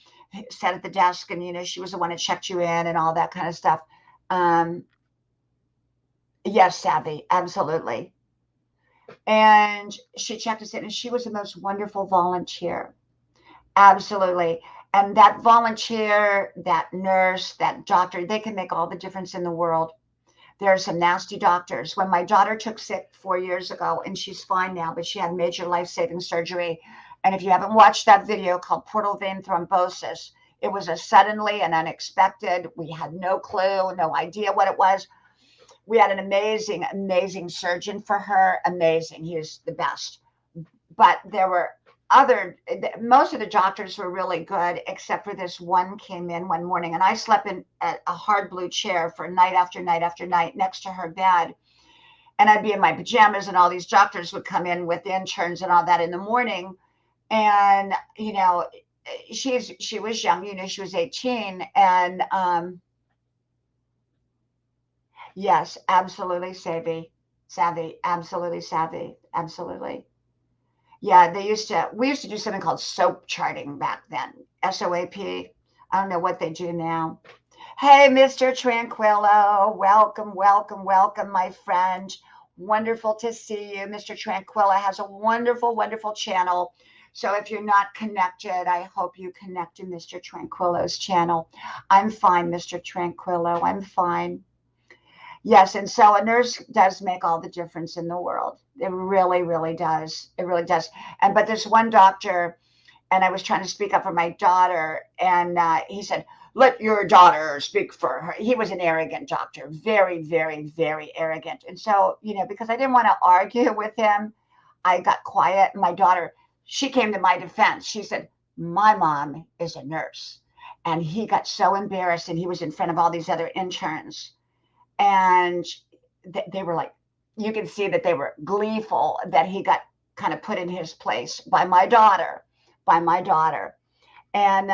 sat at the desk, and, she was the one that checked you in and all that kind of stuff. Um, yes, savvy, absolutely. And she checked us in, and she was the most wonderful volunteer. Absolutely. And that volunteer, that nurse, that doctor, they can make all the difference in the world. There are some nasty doctors. When my daughter took sick 4 years ago, and she's fine now, but she had major life-saving surgery. And if you haven't watched that video called portal vein thrombosis, it was a suddenly and unexpected. We had no clue, no idea what it was. We had an amazing, amazing surgeon for her. Amazing. He is the best. But there were most of the doctors were really good, except for this one came in one morning, and I slept in a hard blue chair for night after night after night next to her bed. And I'd be in my pajamas, and all these doctors would come in with interns and all that in the morning. And, she was young, she was 18. And yes, absolutely savvy, absolutely savvy, absolutely. Yeah, we used to do something called SOAP charting back then. SOAP. I don't know what they do now. Hey, Mr. Tranquillo. Welcome, welcome, welcome, my friend. Wonderful to see you. Mr. Tranquillo has a wonderful, wonderful channel. So if you're not connected, I hope you connect to Mr. Tranquillo's channel. I'm fine, Mr. Tranquillo. I'm fine. Yes, and so a nurse does make all the difference in the world. It really, really does. It really does. But this one doctor, and I was trying to speak up for my daughter, and he said, "Let your daughter speak for her." He was an arrogant doctor, very, very, very arrogant. And so, because I didn't want to argue with him, I got quiet. My daughter, she came to my defense. She said, "My mom is a nurse." And he got so embarrassed, and he was in front of all these other interns. And they were like, you can see that they were gleeful that he got kind of put in his place by my daughter. And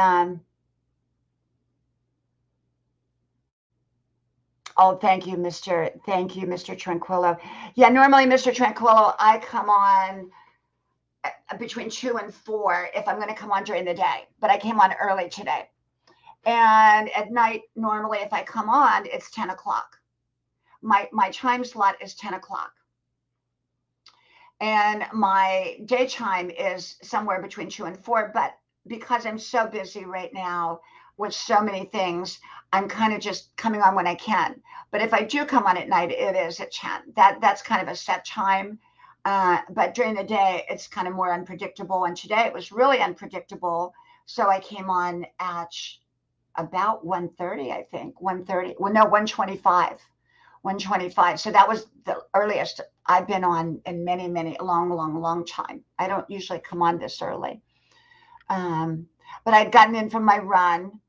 oh, thank you, Mr. Tranquillo. Yeah, normally, Mr. Tranquillo, I come on between 2 and 4 if I'm going to come on during the day, but I came on early today. And at night, normally, if I come on, it's 10 o'clock. My time slot is 10 o'clock. And my daytime is somewhere between 2 and 4. But because I'm so busy right now with so many things, I'm kind of just coming on when I can. But if I do come on at night, it is at 10. That's kind of a set time. But during the day, it's kind of more unpredictable. And today it was really unpredictable. So I came on at about 1:30, I think. 1:30. Well, no, 1:25. 1:25. So that was the earliest I've been on in many, many, long time. I don't usually come on this early. But I'd gotten in from my run,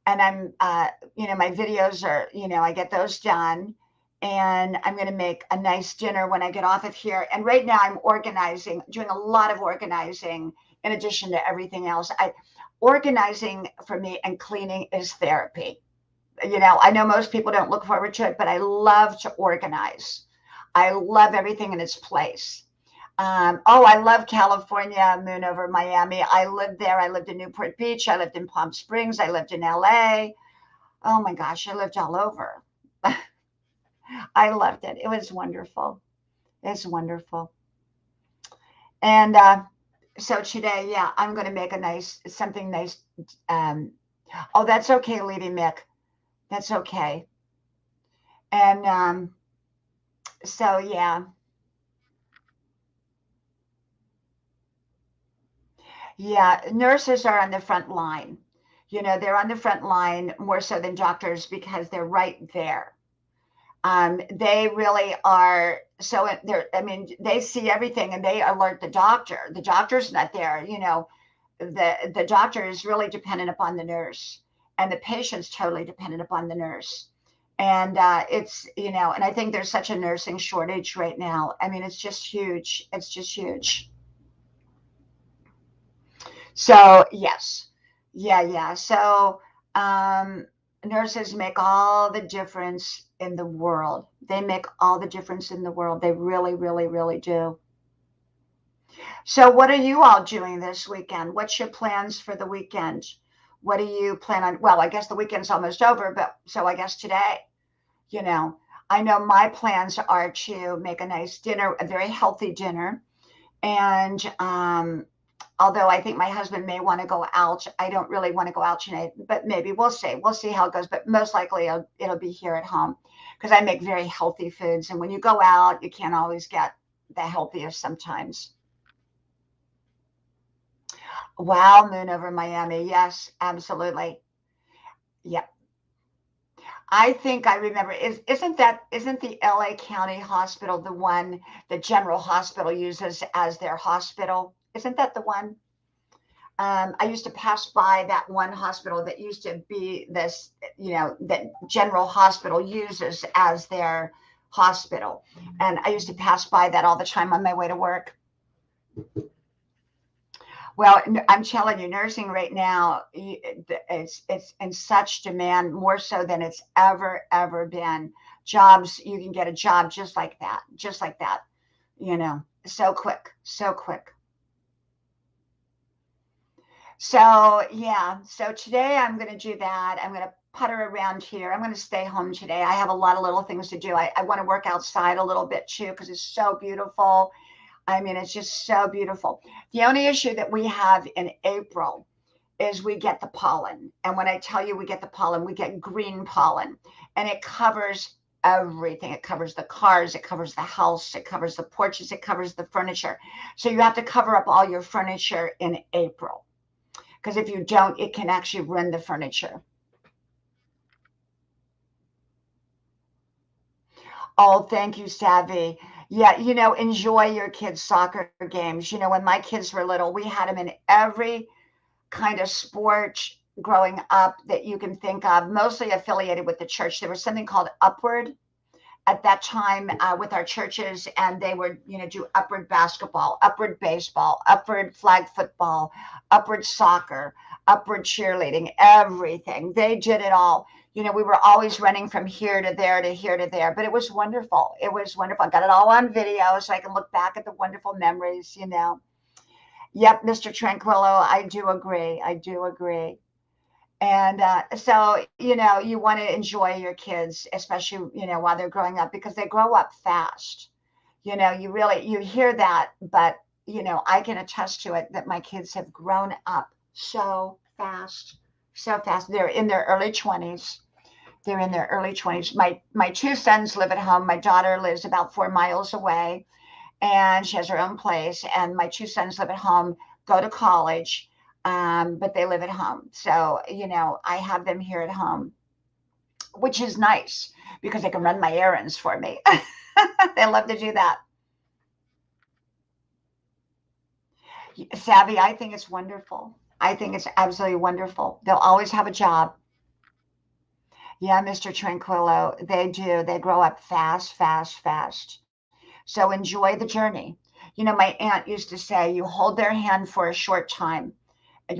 and I'm, my videos are, I get those done, and I'm going to make a nice dinner when I get off of here. And right now I'm doing a lot of organizing in addition to everything else. Organizing for me and cleaning is therapy. I know most people don't look forward to it, but I love to organize. I love everything in its place. I love California, moon over Miami. I lived there. I lived in Newport Beach. I lived in Palm Springs. I lived in LA. Oh my gosh, I lived all over. I loved it. It was wonderful. It's wonderful. And so today, yeah, I'm going to make something nice. Oh, that's okay, Lady Mick. That's okay. And so, yeah. Yeah, nurses are on the front line. They're on the front line more so than doctors because they're right there. They really are. So they see everything and they alert the doctor. The doctor's not there. The doctor is really dependent upon the nurse, and the patient's totally dependent upon the nurse. And and I think there's such a nursing shortage right now. I mean, it's just huge. It's just huge. So yes, yeah. So nurses make all the difference in the world. They make all the difference in the world. They really, really, really do. So what are you all doing this weekend? What's your plans for the weekend? What do you plan on? Well, I guess the weekend's almost over, but so I guess today, you know, I know my plans are to make a nice dinner, a very healthy dinner. And although I think my husband may want to go out, I don't really want to go out tonight, but maybe we'll see. We'll see how it goes. But most likely it'll be here at home because I make very healthy foods. And when you go out, you can't always get the healthiest sometimes. Wow, moon over Miami. Yes, absolutely. Yep. I think I remember. Isn't the LA County Hospital the one the General Hospital uses as their hospital? Isn't that the one? I used to pass by that one hospital that used to be this, that General Hospital uses as their hospital. And I used to pass by that all the time on my way to work. Well, I'm telling you, nursing right now, it's in such demand, more so than it's ever been. Jobs, you can get a job just like that, so quick, so quick. So yeah, so today I'm going to do that. I'm going to putter around here. I'm going to stay home today. I have a lot of little things to do. I want to work outside a little bit too because it's so beautiful. I mean, it's just so beautiful. The only issue that we have in April is we get the pollen. And when I tell you we get the pollen, we get green pollen, and it covers everything. It covers the cars, it covers the house, it covers the porches, it covers the furniture. So you have to cover up all your furniture in April because if you don't, it can actually ruin the furniture. Oh, thank you, Savvy. Yeah, enjoy your kids' soccer games. When my kids were little, we had them in every kind of sport growing up that you can think of, mostly affiliated with the church. There was something called Upward at that time with our churches, and they would, do Upward basketball, Upward baseball, Upward flag football, Upward soccer, Upward cheerleading, everything. They did it all. We were always running from here to there to here to there, but it was wonderful. It was wonderful. I got it all on video so I can look back at the wonderful memories. Yep, Mr. Tranquillo, I do agree. I do agree. And so, you want to enjoy your kids, especially, while they're growing up because they grow up fast. You hear that, but, I can attest to it that my kids have grown up so fast, so fast. They're in their early 20s. They're in their early 20s. My two sons live at home. My daughter lives about 4 miles away and she has her own place. And my two sons live at home, go to college, but they live at home. So, I have them here at home, which is nice because they can run my errands for me. They love to do that. Savvy, I think it's wonderful. I think it's absolutely wonderful. They'll always have a job. Yeah, Mr. Tranquillo, they do. They grow up fast, fast, fast. So enjoy the journey. My aunt used to say, you hold their hand for a short time,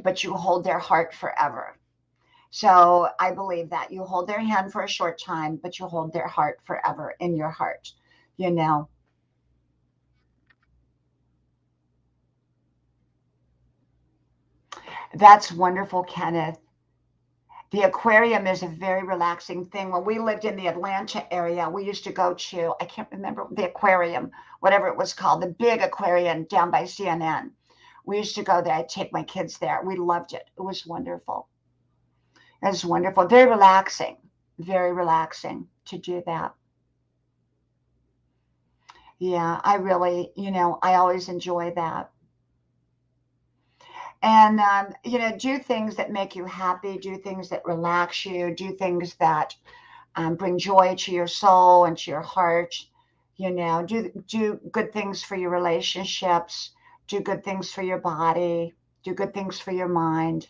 but you hold their heart forever. So I believe that you hold their hand for a short time, but you hold their heart forever in your heart. You know, that's wonderful, Kenneth. The aquarium is a very relaxing thing. When we lived in the Atlanta area, we used to go to, I can't remember the aquarium, whatever it was called, the big aquarium down by CNN. We used to go there. I'd take my kids there. We loved it. It was wonderful. It was wonderful. Very relaxing to do that. Yeah, I really, I always enjoy that. And, do things that make you happy, do things that relax you, do things that bring joy to your soul and to your heart. Do good things for your relationships, do good things for your body, do good things for your mind,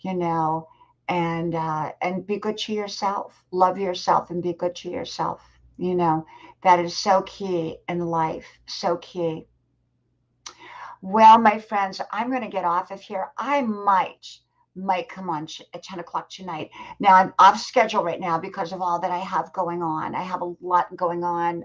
you know, and be good to yourself. Love yourself and be good to yourself. That is so key in life, so key. Well, my friends, I'm going to get off of here. I might come on at 10 o'clock tonight. Now I'm off schedule right now because of all that I have going on. I have a lot going on.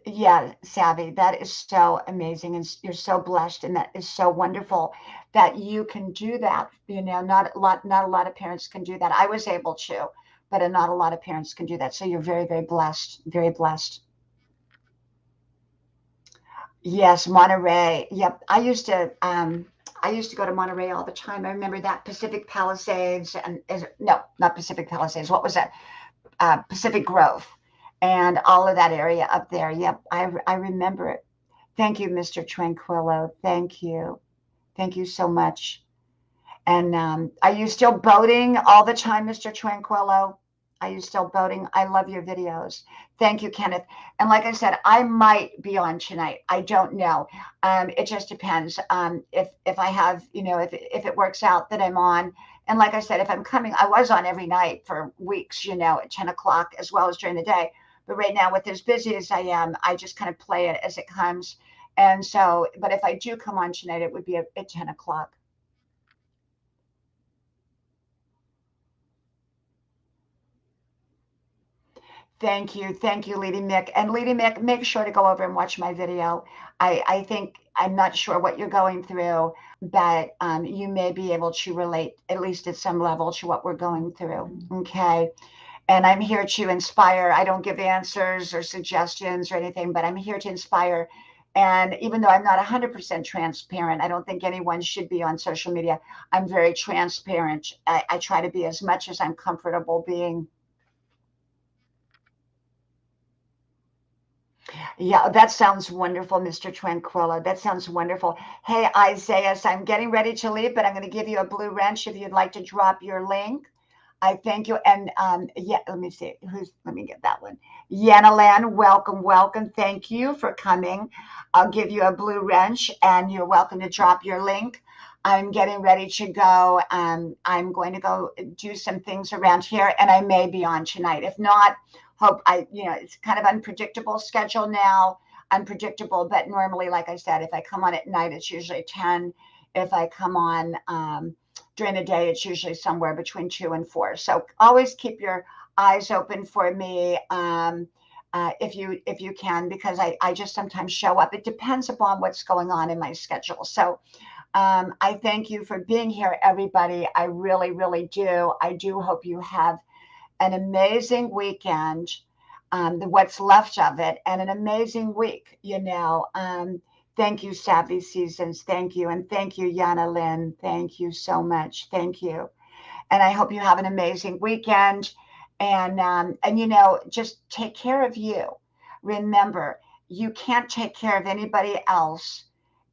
Yeah, Savvy, that is so amazing, and you're so blessed, and that is so wonderful that you can do that. Not a lot of parents can do that. I was able to, but not a lot of parents can do that. So you're very, very blessed, very blessed. Yes, Monterey. Yep. I used to go to Monterey all the time. I remember that Pacific Palisades and no, not Pacific Palisades. What was that? Pacific Grove and all of that area up there. Yep. I remember it. Thank you, Mr. Tranquillo. Thank you. Thank you so much. And are you still boating all the time, Mr. Tranquillo? Are you still boating? I love your videos. Thank you, Kenneth. And like I said, I might be on tonight. I don't know. It just depends. If I have, if it works out that I'm on. And like I said, if I'm coming, I was on every night for weeks, at 10 o'clock as well as during the day. But right now, with as busy as I am, I just kind of play it as it comes. And so, but if I do come on tonight, it would be at 10 o'clock. Thank you, Lady Mick. And Lady Mick, make sure to go over and watch my video. I think I'm not sure what you're going through, but you may be able to relate, at least at some level, to what we're going through. Okay. And I'm here to inspire. I don't give answers or suggestions or anything, but I'm here to inspire. And even though I'm not 100% transparent, I don't think anyone should be on social media. I'm very transparent. I try to be as much as I'm comfortable being. Yeah, that sounds wonderful, Mr. Tranquilla. That sounds wonderful. Hey, Isaiah, I'm getting ready to leave, but I'm going to give you a blue wrench if you'd like to drop your link. I thank you. And yeah, let me see. Let me get that one. Yanalan, welcome, welcome. Thank you for coming. I'll give you a blue wrench and you're welcome to drop your link. I'm getting ready to go. I'm going to go do some things around here and I may be on tonight. If not, it's kind of unpredictable schedule now, unpredictable, but normally, like I said, if I come on at night, it's usually 10. If I come on, during the day, it's usually somewhere between 2 and 4. So always keep your eyes open for me if you can, because I just sometimes show up. It depends upon what's going on in my schedule. So I thank you for being here, everybody. I really, really do. I do hope you have an amazing weekend, what's left of it, and an amazing week. Thank you, Savvy Seasons. Thank you. And thank you, Yana Lynn. Thank you so much. Thank you. And I hope you have an amazing weekend. And just take care of you. Remember, you can't take care of anybody else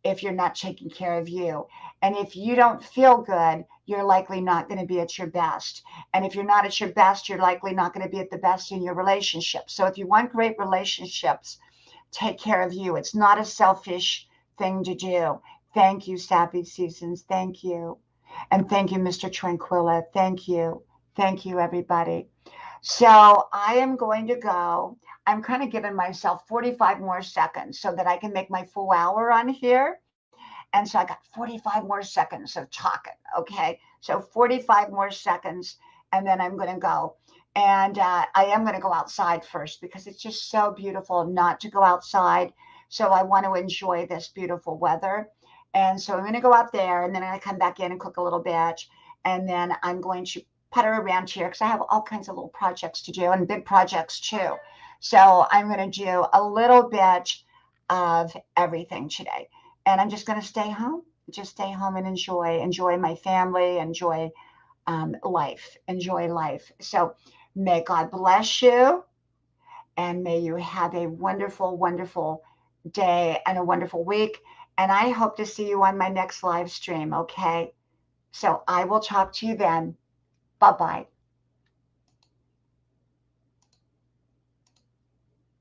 if you're not taking care of you. And if you don't feel good, you're likely not going to be at your best. And if you're not at your best, you're likely not going to be at the best in your relationship. So if you want great relationships, take care of you. It's not a selfish thing to do. Thank you, Savvy Seasons. Thank you. And thank you, Mr. Tranquilla. Thank you. Thank you, everybody. So I am going to go. I'm kind of giving myself 45 more seconds so that I can make my full hour on here. And so I got 45 more seconds of talking. Okay. So 45 more seconds, and then I'm going to go. And I am going to go outside first because it's just so beautiful not to go outside. So I want to enjoy this beautiful weather. And so I'm going to go out there and then I'm going to come back in and cook a little bit. And then I'm going to putter around here because I have all kinds of little projects to do and big projects too. So I'm going to do a little bit of everything today. And I'm just going to just stay home and enjoy my family, enjoy life. So may God bless you and may you have a wonderful, wonderful day and a wonderful week. And I hope to see you on my next live stream. Okay. So I will talk to you then. Bye bye.